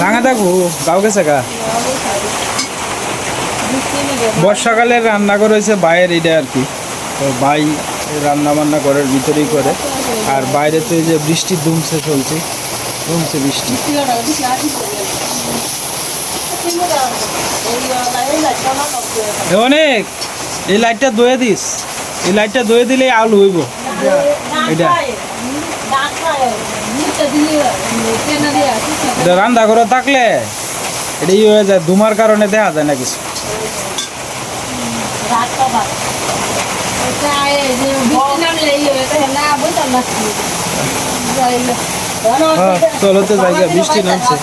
রাঙা থাকবো গাও গেছে গা বর্ষাকালে রান্না করে হয়েছে বাইরের এটা আর কি তো ভাই রান্না বান্না করার ভিতরেই করে আর বাইরে তো এই যে বৃষ্টি দুমছে চলছে দুমছে বৃষ্টি অনেক এই লাইটটা দয়ে দিস এই লাইটটা দয়ে দিলে আলু হইব এটা রান্না করে থাকলে এটা ই হয়ে যায় ধুমার কারণে দেখা যায় না কিছু চলো তো জায়গা বৃষ্টি নামছে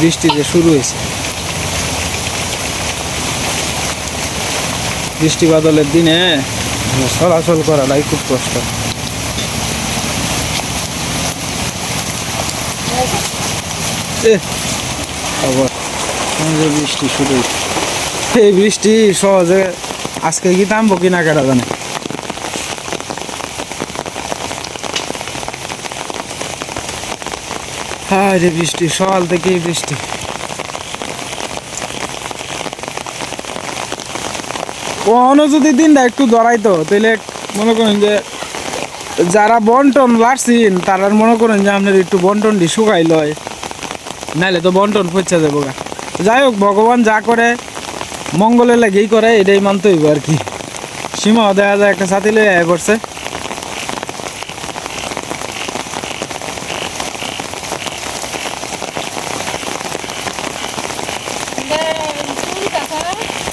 বৃষ্টি যে শুরু হয়েছে বৃষ্টি বাদলের দিনে চলাচল করাটাই খুব কষ্ট বৃষ্টি শুরু হয়েছে এই বৃষ্টি সহজে আজকে কি থামবো কিনা কেটা জানে হ্যাঁ রে বৃষ্টি সকাল থেকেই বৃষ্টি কখনো যদি দিনটা একটু ধরাইতো তাহলে মনে করেন যে যারা বন্টন লাড়ছেন তারা মনে করেন যে আপনার একটু বন্টনটি শুকাই লয় নাইলে তো বন্টন পচা যাবো গা যাই হোক ভগবান যা করে মঙ্গলের লাগেই করে এটাই মানতে হইব আর কি সীমাও দেখা যায় একটা সাথী লয়ে আয় পড়ছে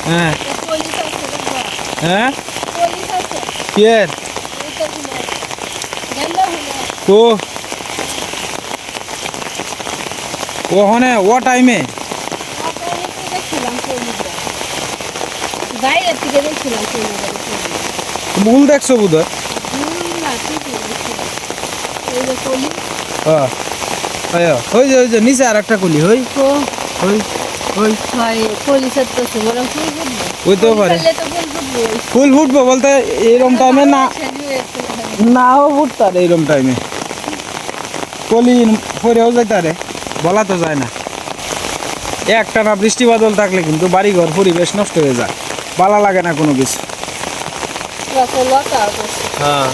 হ্যাঁ হ্যাঁ কিয়ের ও ওখানে ও টাইমে ভুল দেখছো বোধ হয় ওই যে নিচে আর একটা কলি হই ওইতেও পারে ফুল ফুটবো বলতে এইরকম টাইমে নাও ফুটতার এইরকম টাইমে কলি পরেও যাইতারে বলা তো যায় না একটানা বৃষ্টি বাদল থাকলে কিন্তু বাড়িঘর পরিবেশ নষ্ট হয়ে যায় ভালো লাগে না কোনো কিছু হ্যাঁ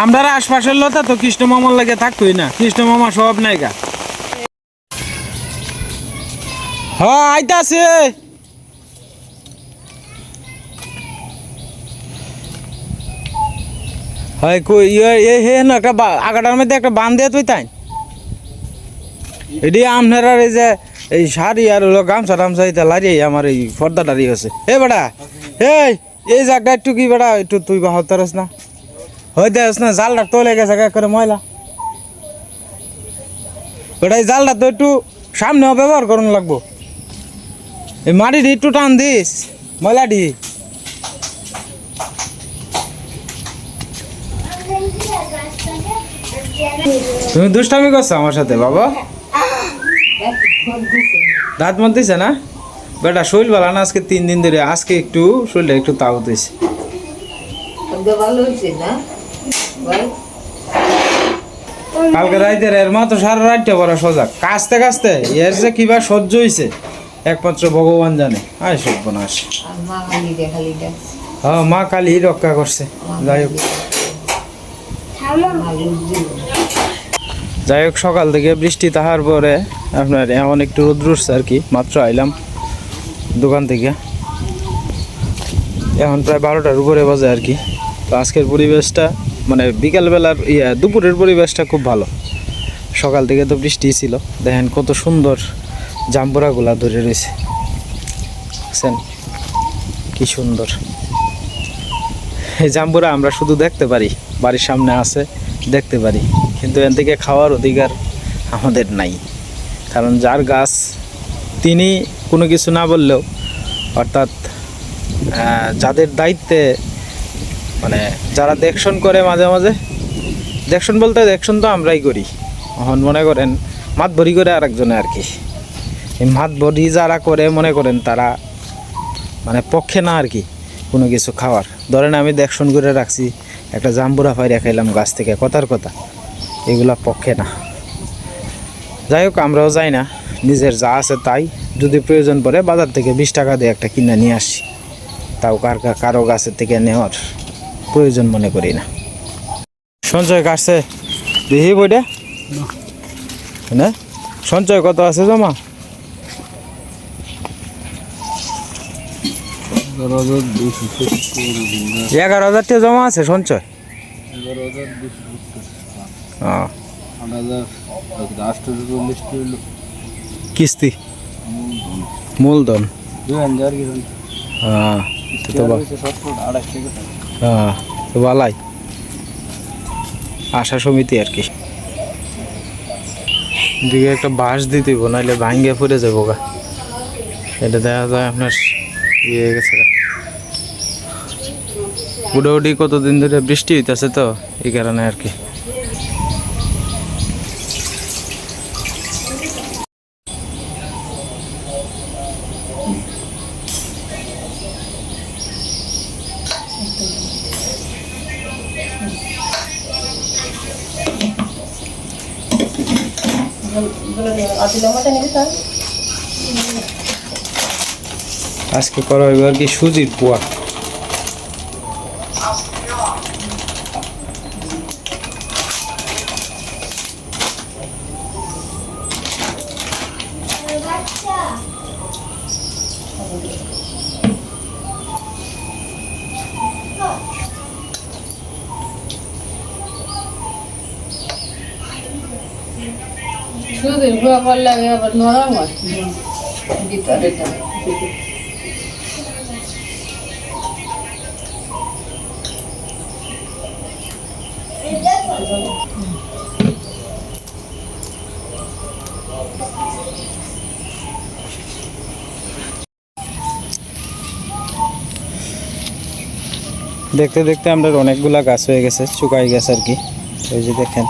আমরা আশপাশের লতা তো কৃষ্ণ মামার লাগে থাকতোই না কৃষ্ণ মামা সব নাইকা হ্যাঁ আইতাছে হয় কই হে না একটা আগাটার মধ্যে একটা বান দিয়ে তুই তাই এটি আপনার এই যে এই শাড়ি আর হলো গামছা টামছা এটা লারিয়ে আমার এই পর্দাটারি আছে এ বেটা এই জায়গাটা একটু কি বেটা একটু তুই বাহতারস না হইতে আস না জালটা তোলে গেছে করে ময়লা বেটা এই জালটা তো একটু সামনেও ব্যবহার করুন লাগবো এই মাটিটি একটু টান দিস ময়লাটি তুমি দুষ্টামি করছো আমার সাথে বাবা দাঁত মরতেছে না বেটা শরীর ভালো না আজকে 3 দিন ধরে আজকে একটু শরীরটা একটু তাগত হয়েছে কালকে রাইতের এর মতো সারা রাতটা বড় সজাগ কাঁচতে কাঁচতে এর যে কিবা সহ্য হয়েছে একমাত্র ভগবান জানে আয় সর্বনাশ হ্যাঁ মা কালী রক্ষা করছে যাই হোক সকাল থেকে বৃষ্টি তাহার পরে আপনার এখন একটু রোদ্র উঠছে আর কি মাত্র আইলাম দোকান থেকে এখন প্রায় 12টার উপরে বাজে আর কি তো আজকের পরিবেশটা মানে বিকালবেলার দুপুরের পরিবেশটা খুব ভালো সকাল থেকে তো বৃষ্টি ছিল দেখেন কত সুন্দর জাম্বুরাগুলা ধরে রয়েছে বুঝছেন কি সুন্দর এই জাম্বুরা আমরা শুধু দেখতে পারি বাড়ির সামনে আছে দেখতে পারি কিন্তু এখান থেকে খাওয়ার অধিকার আমাদের নাই কারণ যার গাছ তিনি কোনো কিছু না বললেও অর্থাৎ যাদের দায়িত্বে মানে যারা দেখশন করে মাঝে মাঝে দেখশন বলতে দেখশন তো আমরাই করি এখন মনে করেন মাত ভরি করে আরেকজনে আর কি, এই মাত ভরি যারা করে মনে করেন তারা মানে পক্ষে না আর কি কোনো কিছু খাওয়ার। ধরেন আমি দেখশন করে রাখছি একটা জাম্বুরা ফাইরা খাইলাম গাছ থেকে, কথার কথা, এগুলা পক্ষে না। যাই হোক আমরাও যাই না, নিজের যা আছে তাই, যদি প্রয়োজন পড়ে বাজার থেকে 20 টাকা দিয়ে একটা কিনে নিয়ে আসি, তাও কারো গাছের থেকে নেওয়ার প্রয়োজন মনে করি না। সঞ্চয় কাটছে দেখি বইটা না, সঞ্চয় কত আছে জমা? 11,000 টাকা জমা আছে সঞ্চয়। কিস্তি মূলধন তো বালাই আশা সমিতি আর কি। দিকে একটা বাঁশ দিতে নাইলে ভাঙ্গে ফুরে যাবো গা, এটা দেখা যায় আপনার ইয়ে হয়ে গেছে। উডাউডি কতদিন ধরে বৃষ্টি হইতেছে তো এই কারণে আর কি। আজকে করা হইব আর কি সুজির পোয়া। সুজির পোয়া করলে আবার নরম হয় ভিতরে। দেখতে দেখতে আমরা অনেকগুলা গাছ হয়ে গেছে, চুকাই গাছ আর কি। ওই যে দেখেন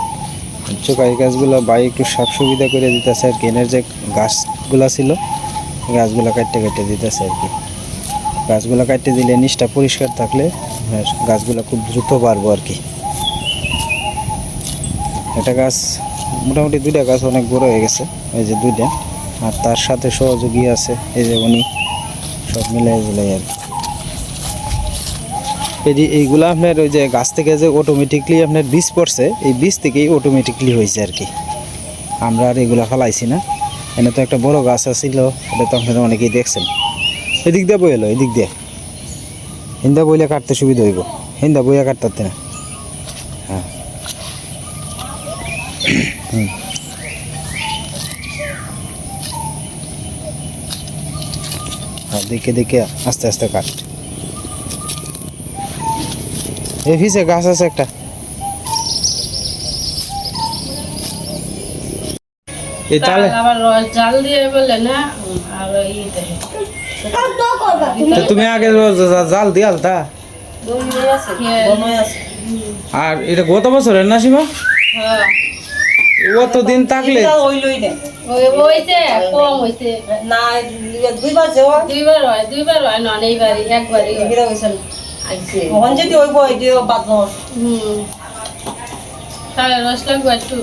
চুকাই গাছগুলো বাই একটু সাপ সুবিধা করে দিতেছে আর কি। এনের যে গাছগুলা ছিল গাছগুলো কাটতে কাটতে দিতেছে আর কি। গাছগুলো কাটতে দিলে নিচটা পরিষ্কার থাকলে গাছগুলো খুব দ্রুত বাড়বো আর কি। একটা গাছ মোটামুটি 2টা গাছ অনেক বড় হয়ে গেছে, এই যে 2টা, আর তার সাথে সহযোগী আছে এই যে উনি, সব মিলাই জুলাই আর কি। এইগুলো আপনার ওই যে গাছ থেকে যে অটোমেটিকলি আপনার বীজ পড়ছে, এই বীজ থেকেই অটোমেটিকলি হয়েছে আর কি। আমরা আর এগুলো ফেলাইছি না। এনে তো একটা বড় গাছ আছিল, এটা তো আপনারা অনেকেই দেখছেন। এদিক দিয়ে বই এলো, এদিক দিয়ে হিন্দা বইলে কাটতে সুবিধা হইব, হিন্দা বইয়া কাটতে না। হ্যাঁ দেখে দেখে আস্তে আস্তে কাট। এই ফিসে গাছ আছে একটা, এই তালে আবার জাল দিয়ে বলে না। আর তো তুমি আগে জাল দিয়াল তা, আর এটা গত বছরের না সীমা? হ্যাঁ অত দিন থাকলে দুইবার হয় না, এইবারই একবারই তাহলে রস লাগবে একটু।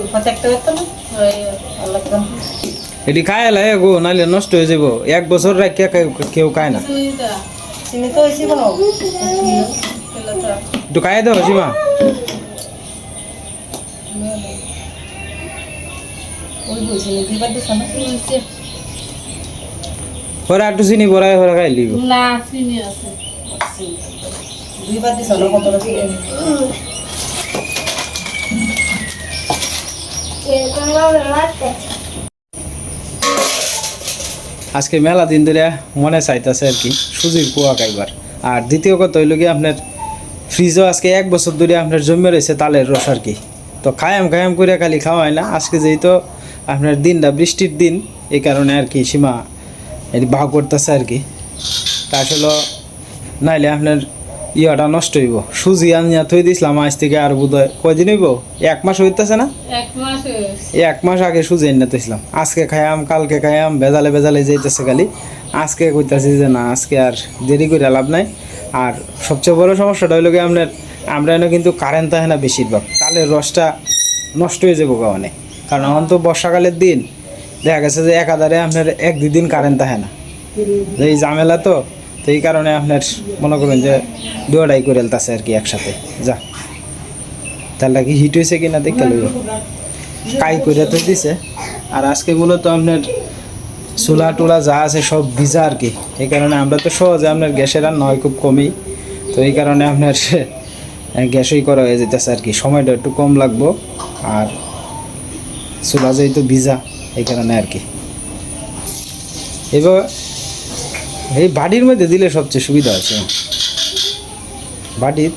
এটি খায় এলাই গো, নাহলে নষ্ট হয়ে যাবো। 1 বছর রাখিয়া কেউ খায় না। একটু খাইয়ে দাও সীমা। ওরা একটু চিনি বড়াই ওরা খাই লিব না, চিনি আছে। আজকে মেলা দিন ধরে মনে চাইতেছে আর কি সুজির পোয়া খাইবার। আর দ্বিতীয় কথা হইল কি আপনার ফ্রিজও আজকে 1 বছর ধরে আপনার জমে রয়েছে তালের রস আর কি। তো খায়াম করে খালি খাওয়া হয় না। আজকে যেহেতু আপনার দিনটা বৃষ্টির দিন, এই কারণে আর কি সীমা এটি ভাগ করতেছে আর কি। তা আসলে নাইলে আপনার ইয়াটা নষ্ট হইব সুজি আনিয়া থই দিছিলাম আজ থেকে আর বোধহয় কয়দিন হইব 1 মাস হইতেছে না 1 মাস হয়েছে। এই 1 মাস আগে সুজি এনে থইছিলাম আজকে খাইয়াম কালকে খাইয়াম ভেজালে ভেজালে যাইতেছে খালি আজকে কইতাছি যে না আজকে আর দেরি করে লাভ নাই। আর সবচেয়ে বড় সমস্যাটা হইলো কি আমরা এনে কিন্তু কারেন্ট থাকে না বেশিরভাগ তালের রসটা নষ্ট হয়ে যাবো কারণে কারণ এখন তো বর্ষাকালের দিন দেখা গেছে যে একাধারে আপনার 1-2 দিন কারেন্ট থাকে না এই ঝামেলা তো এই কারণে আপনার মনে করুন যে দুয়াটাই করে এলতাছে আর কি একসাথে যা তাহলে কি হিট হয়েছে কিনা দেখতে লইব কাই করে তো দিছে। আর আজকে মূলত আপনার চুলা টুলা যা আছে সব ভিজা আর কি এই কারণে আমরা তো সহজে আপনার গ্যাসের রান্না হয় খুব কমই তো এই কারণে আপনার গ্যাসই করা হয়ে যেতেছে আর কি সময়টা একটু কম লাগবো আর চুলা যেহেতু ভিজা এই কারণে আর কি এবার এই বাড়ির মধ্যে দিলে সবচেয়ে সুবিধা আছে বাড়ির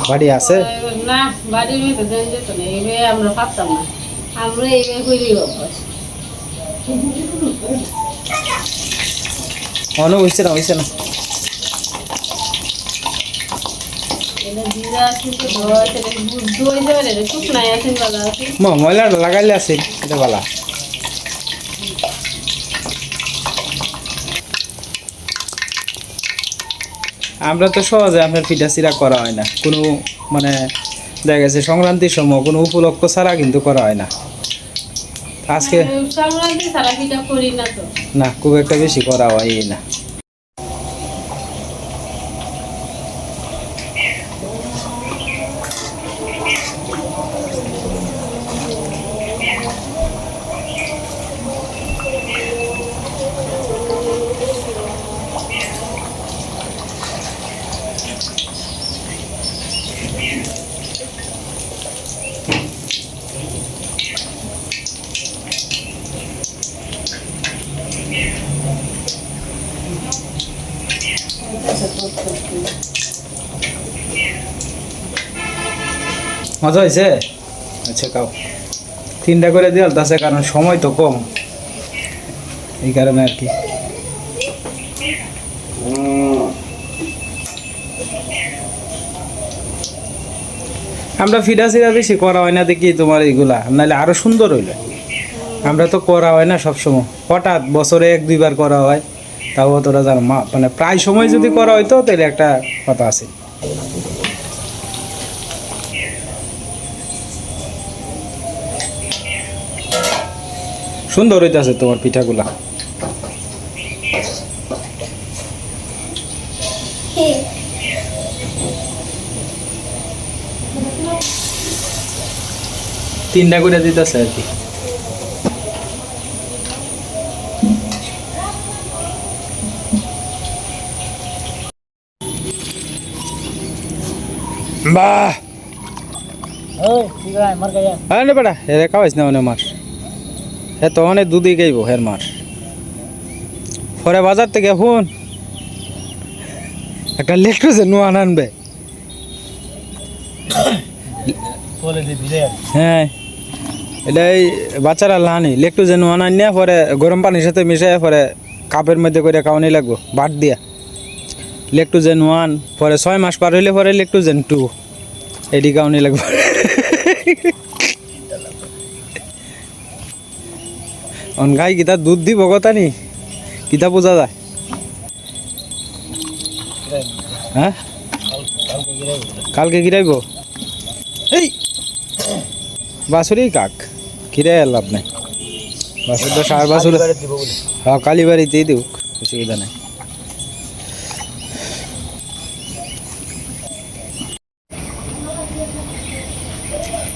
বাড়ি আছে না বাড়ির মধ্যে দেন যেত না এইভাবে আমরা পারতাম না আমরা এইভাবে করি অভ্যাস অন হইছে না এটা জিরা কিন্তু ধোয়া সেটা বুদ্ধ হয়ে যাবে রে শুকনাই আছেন বাবা আছে ময়লাটা লাগাইলে আছে এটা বালা আমরা তো সহজে আপনার পিঠা চিরা করা হয় না কোনো মানে দেখা গেছে সংক্রান্তির সময় কোনো উপলক্ষ ছাড়া কিন্তু করা হয় না আজকে সংক্রান্তি সারা পিঠা করি না তো না খুব একটা বেশি করা হয় না মজা হয়েছে আচ্ছা খাও 3টা করে দিয়ে আছে কারণ সময় তো কম এই কারণে আর কি আমরা ফিডা সিরা বেশি করা হয় না দেখি তোমার এইগুলা নাহলে আরো সুন্দর হইলো আমরা তো করা হয় না সবসময় হঠাৎ বছরে 1-2 বার করা হয় তাও তোরা জানো মানে প্রায় সময় যদি করা হয়তো তাহলে একটা কথা আছে সুন্দর হইতাছে তোমার পিঠাগুলা তিনটা করে দিতেছে আর কি বাহ আরে বেটা এরে খাওয়াইস না অনেক মার হে তো অনেক দুধই খাইব হের মার পরে বাজার থেকে ফোন একটা লেকটুজে নোয়ান আনবে হ্যাঁ এটাই বাচ্চারা লানি লেকটুজে নোয়ান আন নিয়ে পরে গরম পানির সাথে মিশাই পরে কাপের মধ্যে করে খাওয়ানি লাগবো বাট দিয়া লেকটুজেন 1 পরে 6 মাস পার হইলে পরে লেকটুজেন 2 এডি খাওয়ানি লাগবে অন গাই কিতা দুধ দিব কথা নি কিতা বোঝা যায় হ্যাঁ কালকে গিরাইব এই বাছুরি কাক কিরে লাভ নাই বাছুর তো 4 বাছুর হ্যাঁ কালীবাড়িতেই দিক অসুবিধা নাই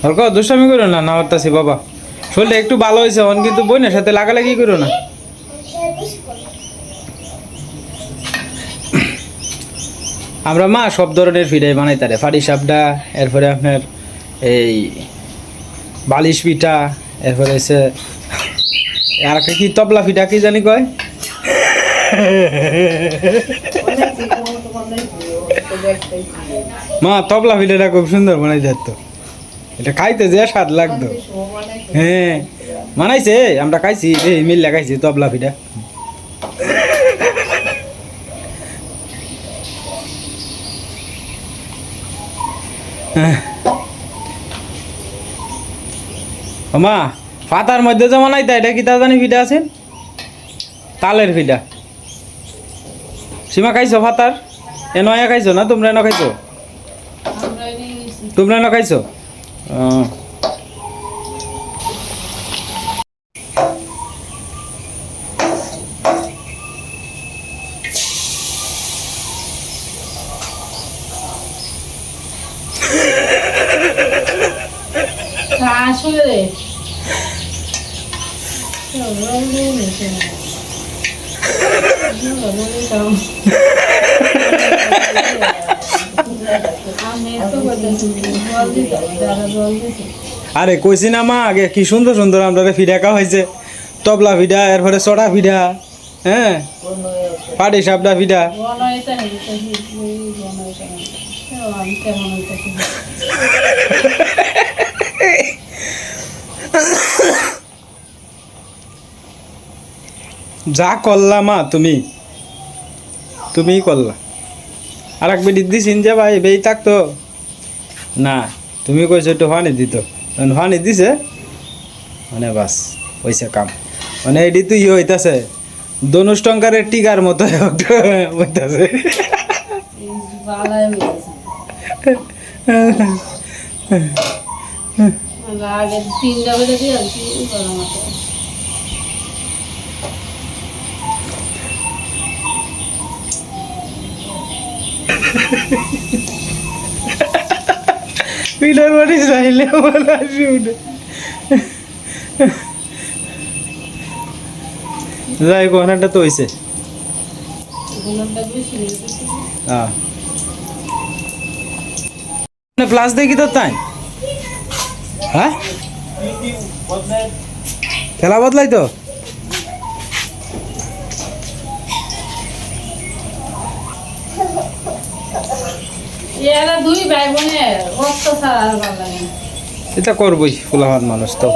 হলক দুষ্টামি করো না না হতাছি বাবা শরীরটা একটু ভালো হয়েছে অন কিন্তু বোনের সাথে লাগালাগি করো না আমরা মা সব ধরনের ফিডাই বানাই তারে ফাড়ি সাপটা এরপরে আপনার এই বালিশ পিঠা এরপরে হচ্ছে আর একটা কি তবলা পিঠা কি জানি কয় মা তবলা পিঠাটা খুব সুন্দর বানাই দিত এটা খাইতে যে স্বাদ লাগতো হ্যাঁ বানাইছে আমরা খাইছি এই মিল লাগাইছি তবলা পিঠা মা পাতার মধ্যে যেমন আইতা এটা কি তা জানি ফিডা আছেন তালের ফিডা সীমা খাইছো পাতার এ নয়া খাইছো না তোমরা এনে খাইছো আমরা নিয়ে গেছি তোমরা এনে খাইছো আসলে রে রঙে নিছে না আমি তো বলতেছি জল দিতে যারা জল দিতে আরে কইছি না মা আগে কি সুন্দর সুন্দর আমরা ফিডা খাওয়া হয়েছে তবলা ফিডা এরপরে চড়া ফিডা হ্যাঁ পাটি সাপটা ফিডা বনাইতে হইতে বনাইতে আমি কেমন হইতেছি যা করলা মা তুমিই করলা আর এক বেটি দিছিন যে ভাই বেই থাকতো না তুমি কইছো একটু হানি দিত হানি দিছে মানে বাস হইছে কাম মানে এটি তো ইয়ে হইতাছে ধনুষ টঙ্কারের টিকার মতো হইতাছে বালাই হইতেছে আগে 3টা বেজে দিয়ে আর কি করার মতো পিলার বাড়ি চাইলে আমার আসি উঠে যাই কোনাটা তো হইছে গুণটা বেশি হইতেছে হ্যাঁ প্লাস দেখি তো তাই হ্যাঁ খেলা বদলাই তো এরা দুই ভাই বোনের রক্ত ছাড়া আর ভালো লাগে না। এটা করবই ফুলাহার মানুষ তো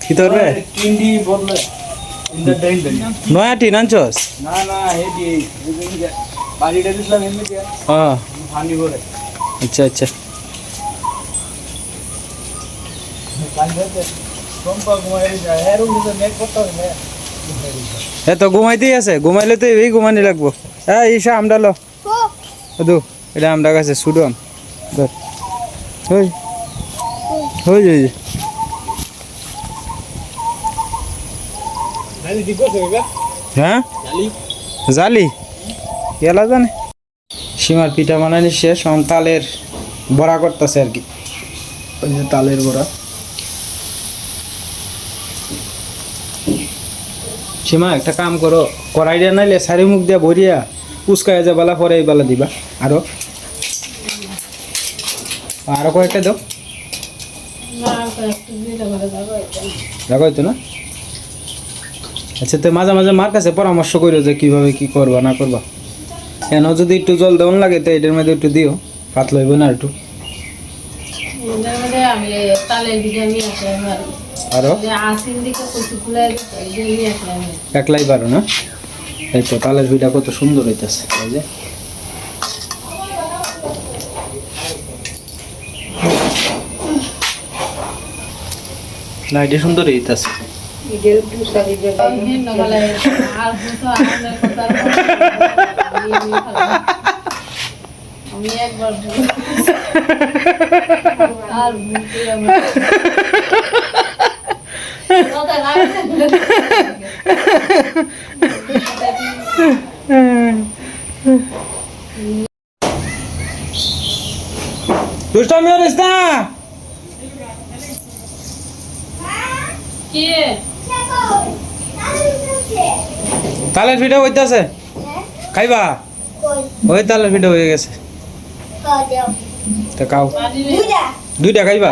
কি ধরবে তিনটি বদলে ইন্দার ডাইন দেন নয়া টিন আনছস না না হেডি বাড়িটা দিছিলাম এমনিতে হ্যাঁ পানি করে আচ্ছা আচ্ছা কালকে সম্পা ঘুমাই যায় এর উপরে নেট করতে হবে না এ তো ঘুমাইতেই আছে ঘুমাইলে তো এই ঘুমানি লাগবো হ্যাঁ ঈশা আমটা লো দু এটা আমটা কাছে শুধু আম ধর হই হই যাই জানি দিব সেবা হ্যাঁ জালি জালি এলা জানে সীমার পিঠা বানানি শেষ এখন তালের বড়া করতেছে আর কি ওই যে তালের বড়া সীমা একটা কাম করো কড়াইটা নাইলে সারি মুখ দিয়া ভরিয়া উস্কায় যে বেলা পরে এই বেলা দিবা আরো আরো কয়েকটা দাও না একটু দিলে ভালো যাবে দেখো হইতো না আচ্ছা তো মাঝে মাঝে মার কাছে পরামর্শ করো যে কিভাবে কি করবা না করবা কেন যদি একটু জল দেওয়ান লাগে তো এটার মধ্যে একটু দিও পাতলা হইব না একটু আমি তালের দিকে আমি আসলাম আরো আসিন দিকে কচু ফুলাই দিতে আসলাম একলাই পারো না এই তো তালের ভিটা কত সুন্দর হইতেছে এই যে না এটা সুন্দর হইতেছে আমি একবার আর ভুলতে আমি দুষ্টামি করিস না কি তালের ভিডিও হইতাছে খাইবা ওই তালের ভিডিও হয়ে গেছে তো খাও দুইটা খাইবা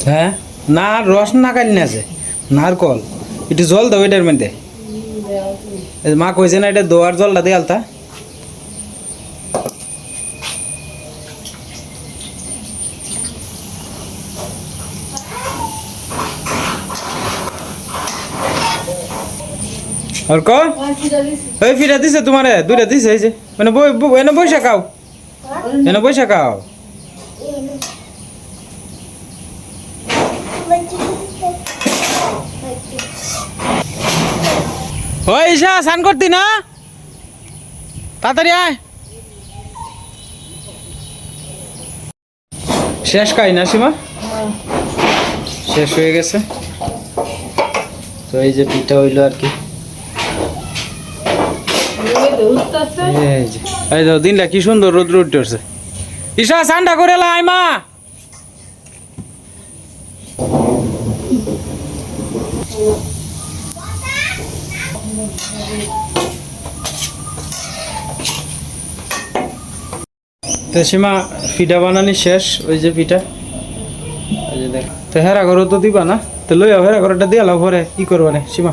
হ্যাঁ না রস না কাটনি আছে নারকল একটু জল দাও এটার মধ্যে মা কইছে না এটা দোয়ার জলটা দিয়ে আলতা আর ক ওই ফিরা দিছে তোমারে দুইটা দিছে এই যে মানে এনে বইসা খাও এনে বইসা খাও ওই ঈশা স্নান করতি না তাড়াতাড়ি আয় শেষ খাই না সীমা শেষ হয়ে গেছে তো এই যে পিঠা হইলো আর কি এই যে এই তো দিনটা কি সুন্দর রোদ্র উঠছে ঈশা ঠান্ডা করে লাই মা তো সীমা পিঠা বানানি শেষ ওই যে পিঠা ওই যে দেখ তো হেরা ঘর তো দিবা না তো লই হেরা ঘরটা দিয়ে আলো পরে কি করবা না সীমা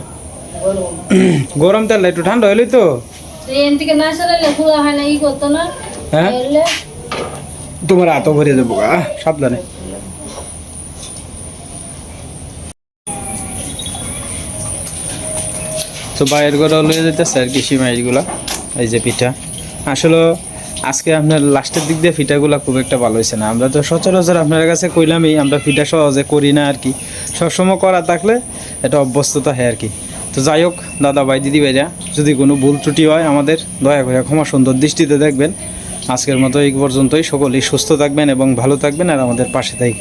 গরম তেল একটু ঠান্ডা হইলই তো ট্রেন থেকে না সরালে পুরো হয় না ই করতো না হ্যাঁ এলে তোমার হাতও ভরে দেবো সাবধানে তো বাইরের ঘরে লয়ে যেতেছে আর কি সীমা এইগুলা এই যে পিঠা আসলে আজকে আপনার লাস্টের দিক দিয়ে পিঠাগুলো খুব একটা ভালো হয়েছে না আমরা তো সচরাচর আপনার কাছে কইলামই আমরা পিঠা সহজে করি না আর কি সবসময় করা থাকলে এটা অভ্যস্ততা হয় আর কি তো যাই হোক দাদা ভাই দিদি ভাইরা যদি কোনো ভুল ত্রুটি হয় আমাদের দয়া করে ক্ষমা সুন্দর দৃষ্টিতে দেখবেন আজকের মতো এই পর্যন্তই সকলেই সুস্থ থাকবেন এবং ভালো থাকবেন আর আমাদের পাশে থাকবেন